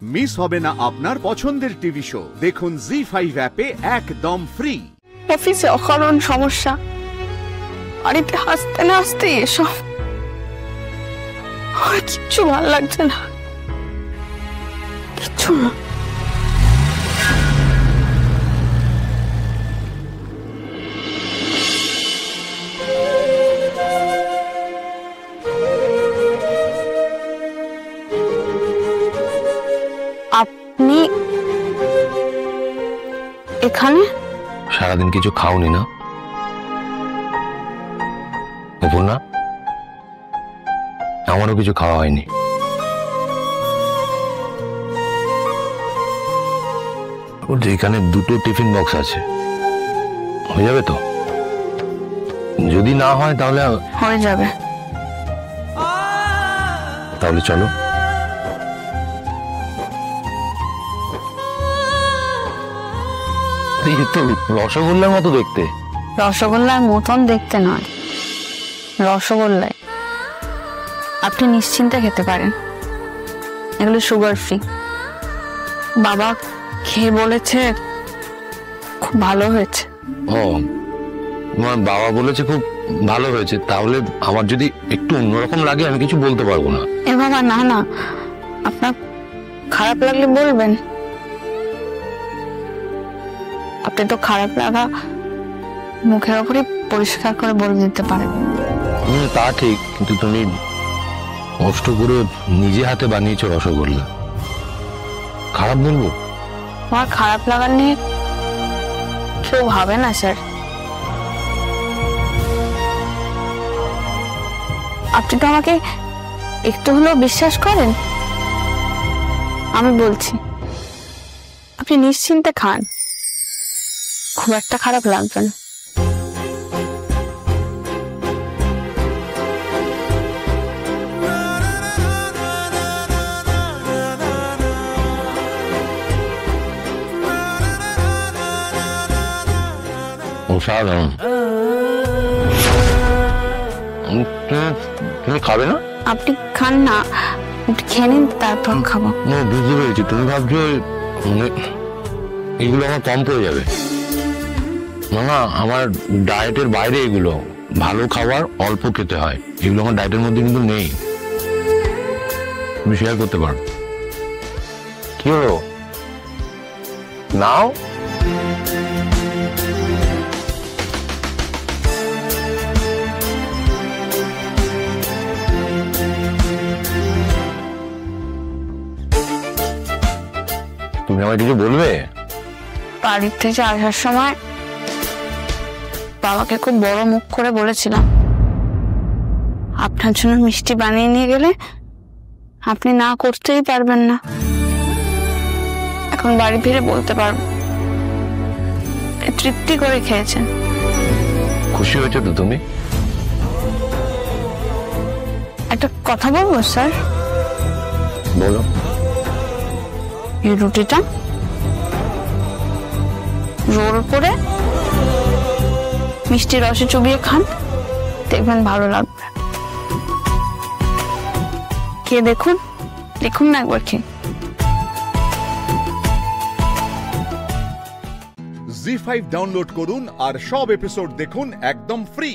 Miss হবে না আপনার পছন্দের টিভি শো। দেখুন জি5 অ্যাপে একদম ফ্রি। অফিসে অকারণ সমস্যা, বাড়িতে হাসতে না হাসতে এসব, আর কিচ্ছু ভালো লাগছে না, কিচ্ছু না। আপনি এখানে? সারাদিন কিছু খাওনি না? না, আমারও কিছু খাওয়া হয়নি। এখানে দুটো টিফিন বক্স আছে, হয়ে যাবে তো? যদি না হয় তাহলে হয়ে যাবে। তাহলে চলো। তো রসগোল্লার মতো দেখতে। রসগোল্লার মতন দেখতে নয়, রসগোল্লায় আপনি নিশ্চিন্তে খেতে পারেন, এগুলো সুগার ফ্রি। বাবা খেয়ে বলেছে খুব ভালো হয়েছে। ও, তোমার বাবা বলেছে খুব ভালো হয়েছে, তাহলে আমার যদি একটু অন্যরকম লাগে আমি কিছু বলতে পারবো না। এ বাবা, না না, আপনার খারাপ লাগলে বলবেন। আপনি তো খারাপ লাগা মুখের ওপরে পরিষ্কার করে বলে দিতে পারেন। তা ঠিক, কিন্তু তুমি কষ্ট করে নিজে হাতে বানিয়েছো রসগোল্লা, খারাপ বলবো? আমার খারাপ লাগার নিয়ে কেউ ভাবে না স্যার। আপনি তো আমাকে একটু হলেও বিশ্বাস করেন। আমি বলছি, আপনি নিশ্চিন্তে খান, খুব একটা খারাপ লাগবে না। অসাধারণ। তুমি খাবে না? আপনি খান না, একটু খেয়ে নিন, তারপর খাবো। বুঝতে পেরেছি, তুমি ভাবছো এগুলো আমার কম পড়ে যাবে। না না, আমার ডায়েটের বাইরে এগুলো। ভালো খাবার অল্প খেতে হয়, এগুলো আমার ডায়েটের মধ্যে কিন্তু নেই। তুমি শেয়ার করতে পারো। কি হলো, নাও। তুমি আমায় কিছু বলবে? বাড়ির থেকে আসার সময় বাবাকে খুব বড় মুখ করে বলেছিলাম, আপনার জন্য মিষ্টি বানিয়ে নিয়ে গেলে আপনি না করতেই পারবেন না। এখন বাড়ি ফিরে বলতে পারবো তৃপ্তি করে খেয়েছেন। খুশি হয়েছে তো তুমি? একটা কথা বলবো স্যার? বলো। এই রুটিটা রোল করে মিষ্টি রসে চুবিয়ে খান, দেখবেন ভালো লাগবে। খেয়ে দেখুন, দেখুন না একবার খেয়ে। জি5 ডাউনলোড করুন আর সব এপিসোড দেখুন একদম ফ্রি।